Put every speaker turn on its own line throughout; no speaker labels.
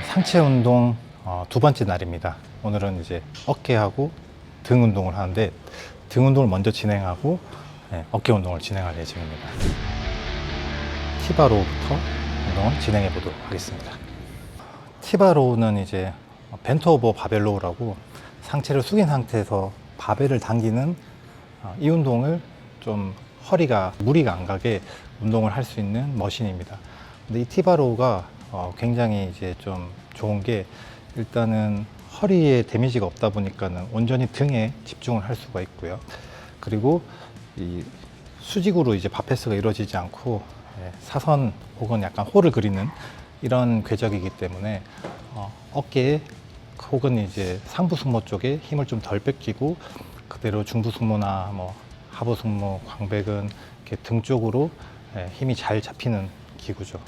상체 운동 두 번째 날입니다. 오늘은 이제 어깨하고 등 운동을 하는데 등 운동을 먼저 진행하고 어깨 운동을 진행할 예정입니다. 티바로우부터 운동을 진행해 보도록 하겠습니다. 티바로우는 이제 벤트 오버 바벨로우라고 상체를 숙인 상태에서 바벨을 당기는 이 운동을 좀 허리가 무리가 안 가게 운동을 할 수 있는 머신입니다. 근데 이 티바로우가 굉장히 이제 좀 좋은 게 일단은 허리에 데미지가 없다 보니까는 온전히 등에 집중을 할 수가 있고요. 그리고 이 수직으로 이제 바페스가 이루어지지 않고 사선 혹은 약간 홀을 그리는 이런 궤적이기 때문에 어깨에 혹은 이제 상부 승모 쪽에 힘을 좀 덜 뺏기고 그대로 중부 승모나 뭐 하부 승모, 광배근 이렇게 등 쪽으로 힘이 잘 잡히는 기구죠.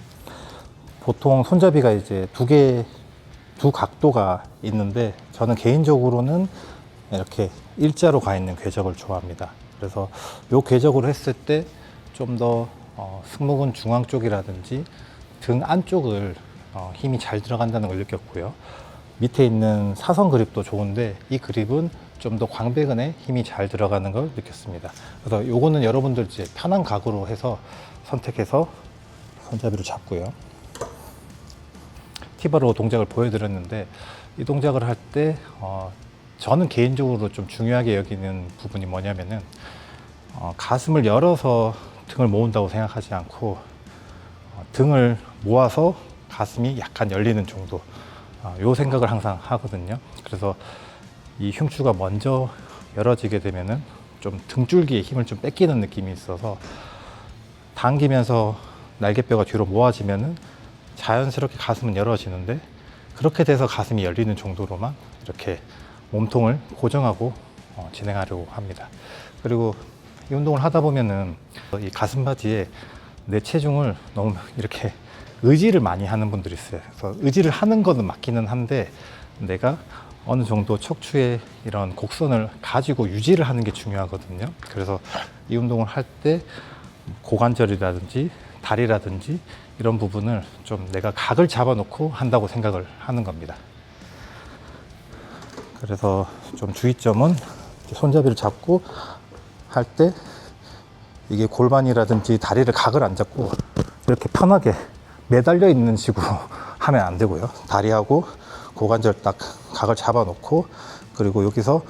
보통 손잡이가 이제 두 각도가 있는데 저는 개인적으로는 이렇게 일자로 가 있는 궤적을 좋아합니다. 그래서 이 궤적으로 했을 때 좀 더 승모근 중앙 쪽이라든지 등 안쪽을 힘이 잘 들어간다는 걸 느꼈고요. 밑에 있는 사선 그립도 좋은데 이 그립은 좀 더 광배근에 힘이 잘 들어가는 걸 느꼈습니다. 그래서 요거는 여러분들 이제 편한 각으로 해서 선택해서 손잡이를 잡고요. 티바로 동작을 보여드렸는데 이 동작을 할 때 저는 개인적으로 좀 중요하게 여기는 부분이 뭐냐면은 가슴을 열어서 등을 모은다고 생각하지 않고 등을 모아서 가슴이 약간 열리는 정도 요 생각을 항상 하거든요. 그래서 이 흉추가 먼저 열어지게 되면은 좀 등줄기에 힘을 좀 뺏기는 느낌이 있어서 당기면서 날개뼈가 뒤로 모아지면은 자연스럽게 가슴은 열어지는데 그렇게 돼서 가슴이 열리는 정도로만 이렇게 몸통을 고정하고 진행하려고 합니다. 그리고 이 운동을 하다 보면은 이 가슴 바지에 내 체중을 너무 이렇게 의지를 많이 하는 분들이 있어요. 그래서 의지를 하는 거는 맞기는 한데 내가 어느 정도 척추의 이런 곡선을 가지고 유지를 하는 게 중요하거든요. 그래서 이 운동을 할 때 고관절이라든지 다리라든지 이런 부분을 좀 내가 각을 잡아놓고 한다고 생각을 하는 겁니다. 그래서 좀 주의점은 손잡이를 잡고 할 때 이게 골반이라든지 다리를 각을 안 잡고 이렇게 편하게 매달려 있는 식으로 하면 안 되고요. 다리하고 고관절 딱 각을 잡아놓고 그리고 여기서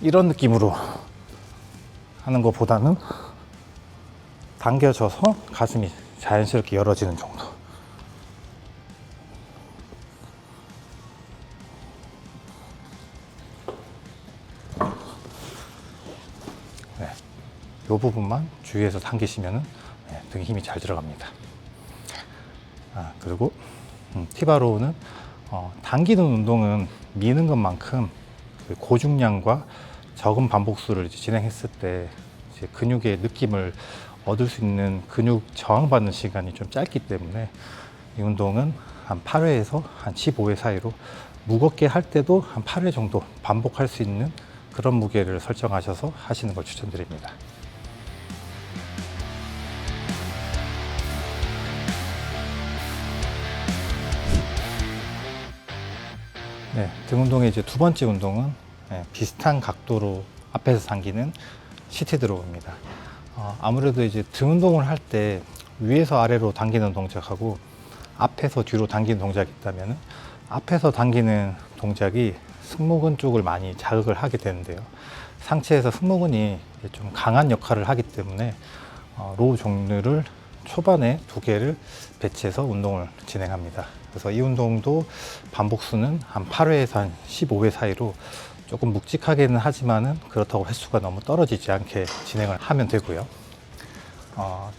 이런 느낌으로 하는 것보다는 당겨져서 가슴이 자연스럽게 열어지는 정도. 이 부분만 주의해서 당기시면 등에 힘이 잘 들어갑니다. 그리고 티바로우는 당기는 운동은 미는 것만큼 고중량과 적은 반복수를 이제 진행했을 때 이제 근육의 느낌을 얻을 수 있는 근육 저항받는 시간이 좀 짧기 때문에 이 운동은 한 8회에서 한 15회 사이로 무겁게 할 때도 한 8회 정도 반복할 수 있는 그런 무게를 설정하셔서 하시는 걸 추천드립니다. 등 운동의 이제 두 번째 운동은 비슷한 각도로 앞에서 당기는 시트 드롭입니다. 아무래도 이제 등 운동을 할 때 위에서 아래로 당기는 동작하고 앞에서 뒤로 당기는 동작이 있다면 앞에서 당기는 동작이 승모근 쪽을 많이 자극을 하게 되는데요. 상체에서 승모근이 좀 강한 역할을 하기 때문에 로우 종류를 초반에 2개를 배치해서 운동을 진행합니다. 그래서 이 운동도 반복수는 한 8회에서 한 15회 사이로 조금 묵직하게는 하지만은 그렇다고 횟수가 너무 떨어지지 않게 진행을 하면 되고요.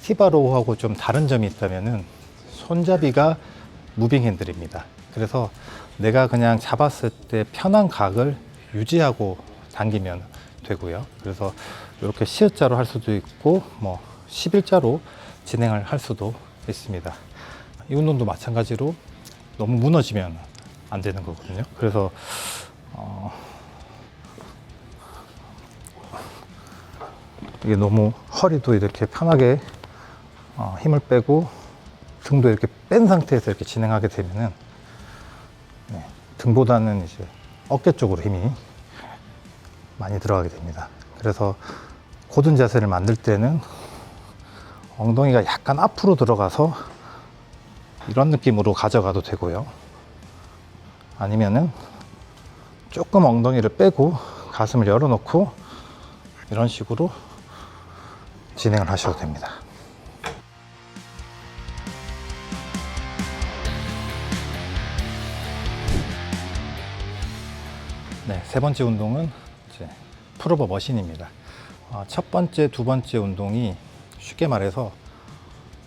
티바로우하고 좀 다른 점이 있다면은 손잡이가 무빙 핸들입니다. 그래서 내가 그냥 잡았을 때 편한 각을 유지하고 당기면 되고요. 그래서 이렇게 시읒자로 할 수도 있고 뭐 11자로 진행을 할 수도 있습니다. 이 운동도 마찬가지로 너무 무너지면 안 되는 거거든요. 그래서 이게 너무 허리도 이렇게 편하게 힘을 빼고 등도 이렇게 뺀 상태에서 이렇게 진행하게 되면은 등보다는 이제 어깨 쪽으로 힘이 많이 들어가게 됩니다. 그래서 고든 자세를 만들 때는 엉덩이가 약간 앞으로 들어가서 이런 느낌으로 가져가도 되고요. 아니면은 조금 엉덩이를 빼고 가슴을 열어놓고 이런 식으로 진행을 하셔도 됩니다. 네, 세 번째 운동은 이제 풀오버 머신입니다. 첫 번째, 두 번째 운동이 쉽게 말해서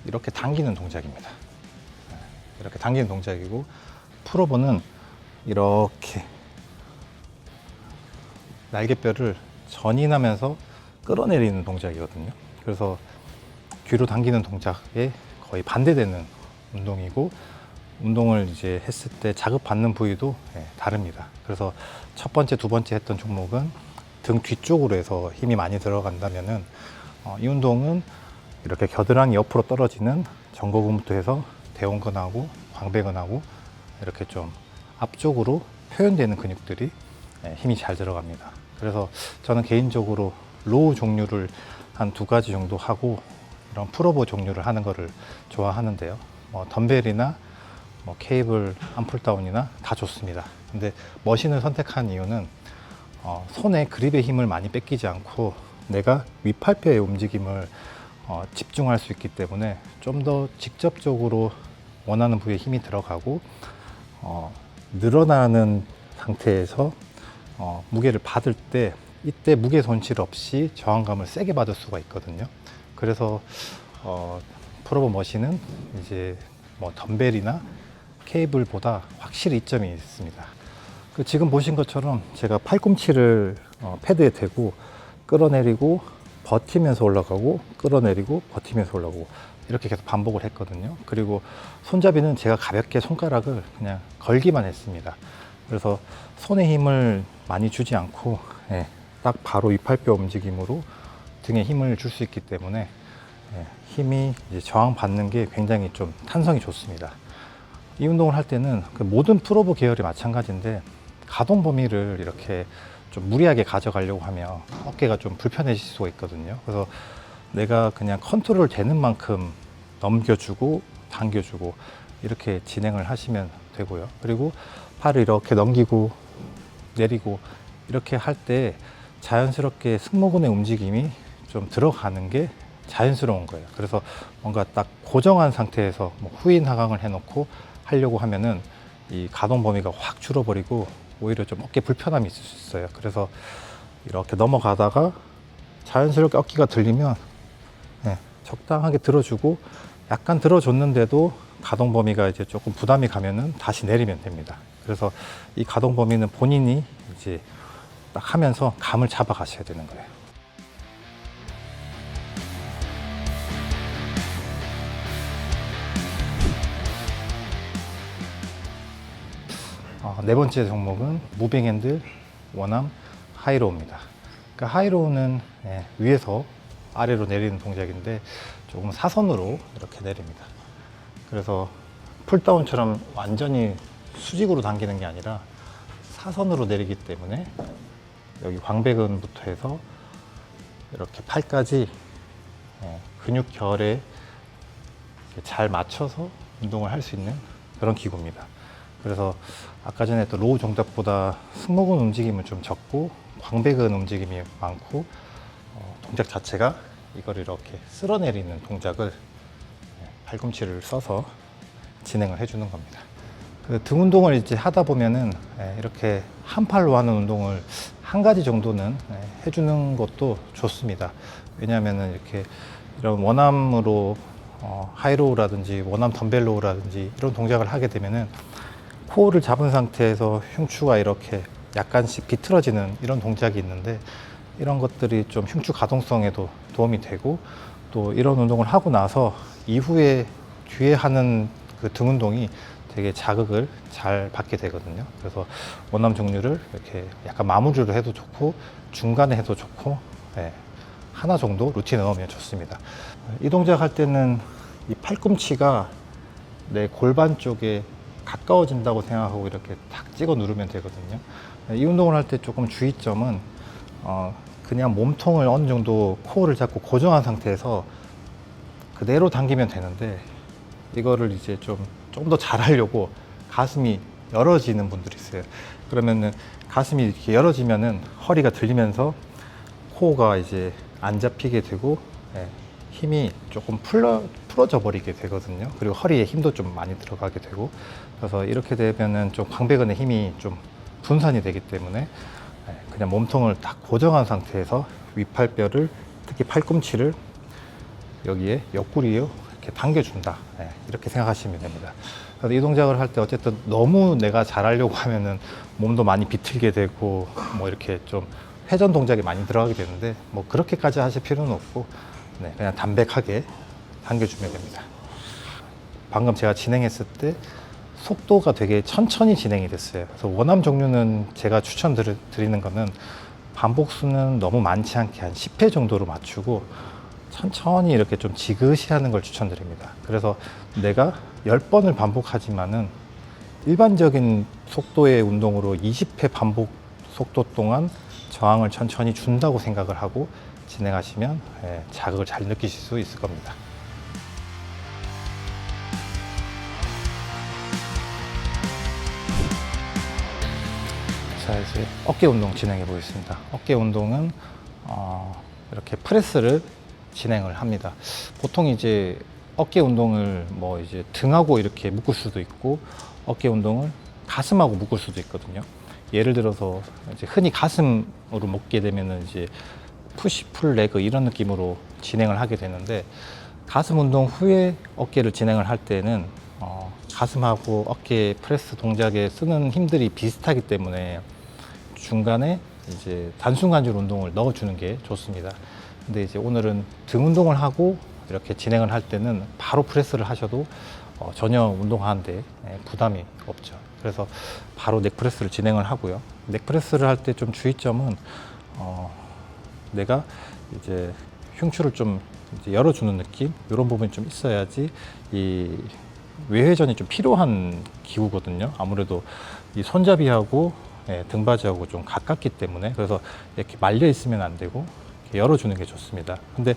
이렇게 당기는 동작입니다. 이렇게 당기는 동작이고, 풀오버는 이렇게 날개뼈를 전인하면서 끌어내리는 동작이거든요. 그래서 뒤로 당기는 동작에 거의 반대되는 운동이고, 운동을 이제 했을 때 자극받는 부위도 다릅니다. 그래서 첫 번째, 두 번째 했던 종목은 등 뒤쪽으로 해서 힘이 많이 들어간다면은 이 운동은 이렇게 겨드랑이 옆으로 떨어지는 전거근부터 해서 대원근하고 광배근하고 이렇게 좀 앞쪽으로 표현되는 근육들이 힘이 잘 들어갑니다. 그래서 저는 개인적으로 로우 종류를 한 2가지 정도 하고 이런 풀오버 종류를 하는 거를 좋아하는데요. 덤벨이나 케이블 암풀다운이나 다 좋습니다. 근데 머신을 선택한 이유는 손에 그립의 힘을 많이 뺏기지 않고 내가 윗팔뼈의 움직임을 집중할 수 있기 때문에 좀 더 직접적으로 원하는 부위에 힘이 들어가고 늘어나는 상태에서 무게를 받을 때 이때 무게 손실 없이 저항감을 세게 받을 수가 있거든요. 그래서 풀오버 머신은 이제 덤벨이나 케이블보다 확실히 이점이 있습니다. 지금 보신 것처럼 제가 팔꿈치를 패드에 대고 끌어내리고 버티면서 올라가고 끌어내리고 버티면서 올라가고 이렇게 계속 반복을 했거든요. 그리고 손잡이는 제가 가볍게 손가락을 그냥 걸기만 했습니다. 그래서 손에 힘을 많이 주지 않고 딱 바로 윗팔뼈 움직임으로 등에 힘을 줄 수 있기 때문에 힘이 이제 저항받는 게 굉장히 좀 탄성이 좋습니다. 이 운동을 할 때는 모든 풀오버 계열이 마찬가지인데 가동 범위를 이렇게 좀 무리하게 가져가려고 하면 어깨가 좀 불편해질 수가 있거든요. 그래서 내가 그냥 컨트롤 되는 만큼 넘겨주고 당겨주고 이렇게 진행을 하시면 되고요. 그리고 팔을 이렇게 넘기고 내리고 이렇게 할 때 자연스럽게 승모근의 움직임이 좀 들어가는 게 자연스러운 거예요. 그래서 뭔가 딱 고정한 상태에서 후인 하강을 해놓고 하려고 하면은 이 가동 범위가 확 줄어버리고 오히려 좀 어깨 불편함이 있을 수 있어요. 그래서 이렇게 넘어가다가 자연스럽게 어깨가 들리면 적당하게 들어주고 약간 들어줬는데도 가동 범위가 이제 조금 부담이 가면은 다시 내리면 됩니다. 그래서 이 가동 범위는 본인이 이제 딱 하면서 감을 잡아 가셔야 되는 거예요. 네 번째 종목은 무빙 핸들 원암 하이로우입니다. 그러니까 하이로우는 위에서 아래로 내리는 동작인데 조금 사선으로 이렇게 내립니다. 그래서 풀다운처럼 완전히 수직으로 당기는 게 아니라 사선으로 내리기 때문에 여기 광배근부터 해서 이렇게 팔까지 근육 결에 잘 맞춰서 운동을 할 수 있는 그런 기구입니다. 그래서 아까 전에 또 로우 정답보다 승모근 움직임은 좀 적고 광배근 움직임이 많고 동작 자체가 이걸 이렇게 쓸어내리는 동작을 팔꿈치를 써서 진행을 해주는 겁니다. 등 운동을 이제 하다 보면은 이렇게 한 팔로 하는 운동을 한 가지 정도는 해주는 것도 좋습니다. 왜냐하면은 이렇게 이런 원암으로 하이로우라든지 원암 덤벨로우라든지 이런 동작을 하게 되면은 코어를 잡은 상태에서 흉추가 이렇게 약간씩 비틀어지는 이런 동작이 있는데 이런 것들이 좀 흉추 가동성에도 도움이 되고 또 이런 운동을 하고 나서 이후에 뒤에 하는 그 등 운동이 되게 자극을 잘 받게 되거든요. 그래서 원암 종류를 이렇게 약간 마무리를 해도 좋고 중간에 해도 좋고 하나 정도 루틴에 넣으면 좋습니다. 이 동작 할 때는 이 팔꿈치가 내 골반 쪽에 가까워진다고 생각하고 이렇게 탁 찍어 누르면 되거든요. 이 운동을 할 때 조금 주의점은 그냥 몸통을 어느 정도 코어를 잡고 고정한 상태에서 그대로 당기면 되는데, 이거를 이제 좀 더 잘하려고 가슴이 열어지는 분들이 있어요. 그러면은 가슴이 이렇게 열어지면은 허리가 들리면서 코어가 이제 안 잡히게 되고, 힘이 조금 풀어져 버리게 되거든요. 그리고 허리에 힘도 좀 많이 들어가게 되고, 그래서 이렇게 되면은 좀 광배근의 힘이 좀 분산이 되기 때문에 그냥 몸통을 딱 고정한 상태에서 윗팔뼈를, 특히 팔꿈치를 여기에 옆구리에 이렇게 당겨준다, 이렇게 생각하시면 됩니다. 그래서 이 동작을 할 때 어쨌든 너무 내가 잘하려고 하면은 몸도 많이 비틀게 되고 뭐 이렇게 좀 회전 동작이 많이 들어가게 되는데, 뭐 그렇게까지 하실 필요는 없고 그냥 담백하게 당겨주면 됩니다. 방금 제가 진행했을 때 속도가 되게 천천히 진행이 됐어요. 그래서 원암 종류는 제가 추천드리는 거는 반복수는 너무 많지 않게 한 10회 정도로 맞추고 천천히 이렇게 좀 지그시 하는 걸 추천드립니다. 그래서 내가 10번을 반복하지만은 일반적인 속도의 운동으로 20회 반복 속도 동안 저항을 천천히 준다고 생각을 하고 진행하시면 자극을 잘 느끼실 수 있을 겁니다. 자, 이제 어깨 운동 진행해 보겠습니다. 어깨 운동은 이렇게 프레스를 진행을 합니다. 보통 이제 어깨 운동을 뭐 이제 등하고 이렇게 묶을 수도 있고, 어깨 운동을 가슴하고 묶을 수도 있거든요. 예를 들어서 이제 흔히 가슴으로 묶게 되면은 이제 푸시 풀 레그 이런 느낌으로 진행을 하게 되는데, 가슴 운동 후에 어깨를 진행을 할 때는 가슴하고 어깨 프레스 동작에 쓰는 힘들이 비슷하기 때문에 중간에 이제 단순관절 운동을 넣어주는 게 좋습니다. 근데 이제 오늘은 등 운동을 하고 이렇게 진행을 할 때는 바로 프레스를 하셔도 전혀 운동하는데 부담이 없죠. 그래서 바로 넥프레스를 진행을 하고요. 넥프레스를 할 때 좀 주의점은 내가 이제 흉추를 좀 이제 열어주는 느낌, 이런 부분이 좀 있어야지 이 외회전이 좀 필요한 기구거든요. 아무래도 이 손잡이하고 등받이하고 좀 가깝기 때문에, 그래서 이렇게 말려 있으면 안 되고 이렇게 열어주는 게 좋습니다. 근데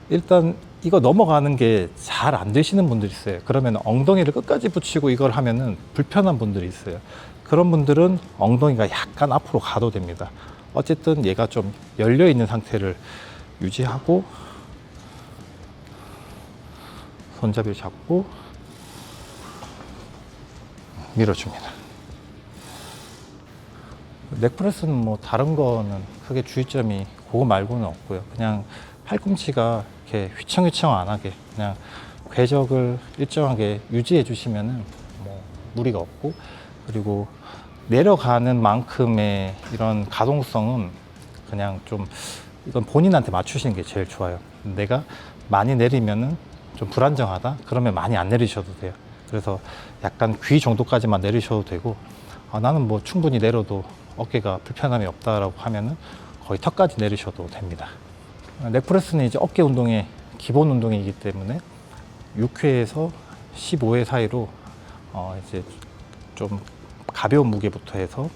일단 이거 넘어가는 게 잘 안 되시는 분들이 있어요. 그러면 엉덩이를 끝까지 붙이고 이걸 하면은 불편한 분들이 있어요. 그런 분들은 엉덩이가 약간 앞으로 가도 됩니다. 어쨌든 얘가 좀 열려 있는 상태를 유지하고 손잡이를 잡고 밀어줍니다. 넥프레스는 뭐 다른 거는 크게 주의점이 그거 말고는 없고요. 그냥 팔꿈치가 이렇게 휘청휘청 안 하게 그냥 궤적을 일정하게 유지해 주시면은 뭐 무리가 없고, 그리고 내려가는 만큼의 이런 가동성은 그냥 좀 이건 본인한테 맞추시는 게 제일 좋아요. 내가 많이 내리면은 좀 불안정하다? 그러면 많이 안 내리셔도 돼요. 그래서 약간 귀 정도까지만 내리셔도 되고, 나는 뭐 충분히 내려도 어깨가 불편함이 없다라고 하면은 거의 턱까지 내리셔도 됩니다. 넥프레스는 이제 어깨 운동의 기본 운동이기 때문에 6회에서 15회 사이로 이제 좀 가벼운 무게부터 해서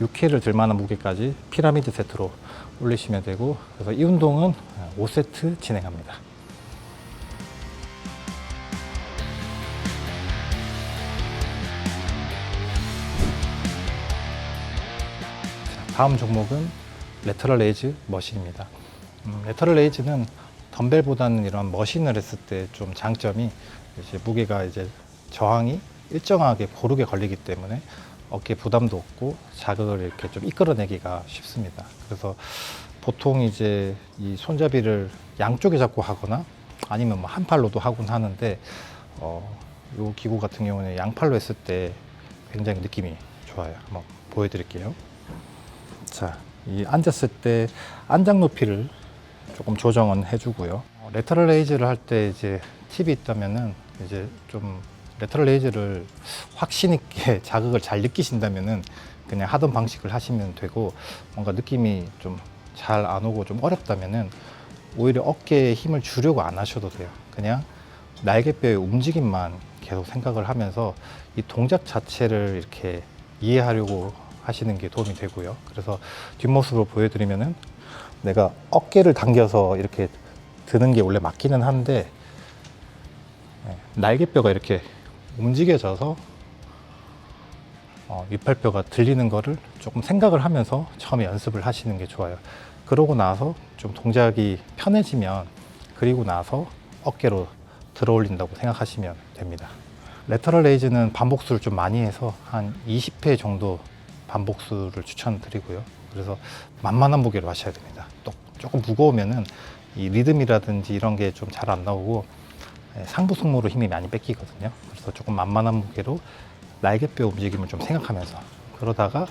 6회를 들 만한 무게까지 피라미드 세트로 올리시면 되고, 그래서 이 운동은 5세트 진행합니다. 다음 종목은 레터럴 레이즈 머신입니다. 레터럴 레이즈는 덤벨보다는 이런 머신을 했을 때 좀 장점이 이제 무게가 이제 저항이 일정하게 고르게 걸리기 때문에 어깨 부담도 없고 자극을 이렇게 좀 이끌어내기가 쉽습니다. 그래서 보통 이제 이 손잡이를 양쪽에 잡고 하거나 아니면 뭐 한 팔로도 하곤 하는데, 이 기구 같은 경우는 양팔로 했을 때 굉장히 느낌이 좋아요. 한번 보여드릴게요. 자, 이 앉았을 때 안장 높이를 조금 조정은 해주고요. 레터럴 레이즈를 할 때 이제 팁이 있다면은 이제 좀 레터럴 레이즈를 확신 있게 자극을 잘 느끼신다면은 그냥 하던 방식을 하시면 되고, 뭔가 느낌이 좀 잘 안 오고 좀 어렵다면은 오히려 어깨에 힘을 주려고 안 하셔도 돼요. 그냥 날개뼈의 움직임만 계속 생각을 하면서 이 동작 자체를 이렇게 이해하려고 하시는 게 도움이 되고요. 그래서 뒷모습으로 보여드리면은 내가 어깨를 당겨서 이렇게 드는 게 원래 맞기는 한데 날개뼈가 이렇게 움직여져서 윗팔뼈가 들리는 거를 조금 생각을 하면서 처음에 연습을 하시는 게 좋아요. 그러고 나서 좀 동작이 편해지면 그리고 나서 어깨로 들어 올린다고 생각하시면 됩니다. 레터럴 레이즈는 반복수를 좀 많이 해서 한 20회 정도 반복수를 추천드리고요. 그래서 만만한 무게로 하셔야 됩니다. 또 조금 무거우면은 이 리듬이라든지 이런 게 좀 잘 안 나오고 상부 승모로 힘이 많이 뺏기거든요. 그래서 조금 만만한 무게로 날개뼈 움직임을 좀 생각하면서 그러다가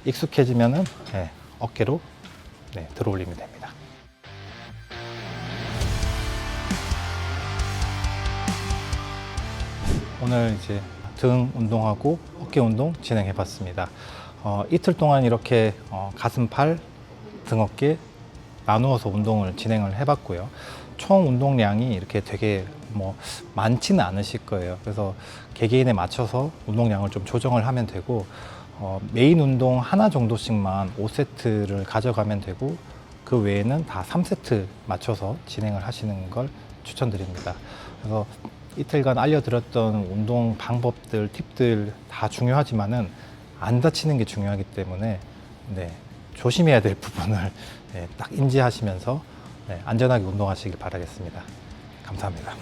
익숙해지면은 어깨로 들어 올리면 됩니다. 오늘 이제 등 운동하고 어깨 운동 진행해 봤습니다. 이틀 동안 이렇게 가슴, 팔, 등, 어깨 나누어서 운동을 진행을 해 봤고요. 총 운동량이 이렇게 되게 많지는 않으실 거예요. 그래서 개개인에 맞춰서 운동량을 좀 조정을 하면 되고 메인 운동 하나 정도씩만 5세트를 가져가면 되고 그 외에는 다 3세트 맞춰서 진행을 하시는 걸 추천드립니다. 그래서 이틀간 알려드렸던 운동 방법들, 팁들 다 중요하지만은 안 다치는 게 중요하기 때문에 조심해야 될 부분을 딱 인지하시면서 안전하게 운동하시길 바라겠습니다. 감사합니다.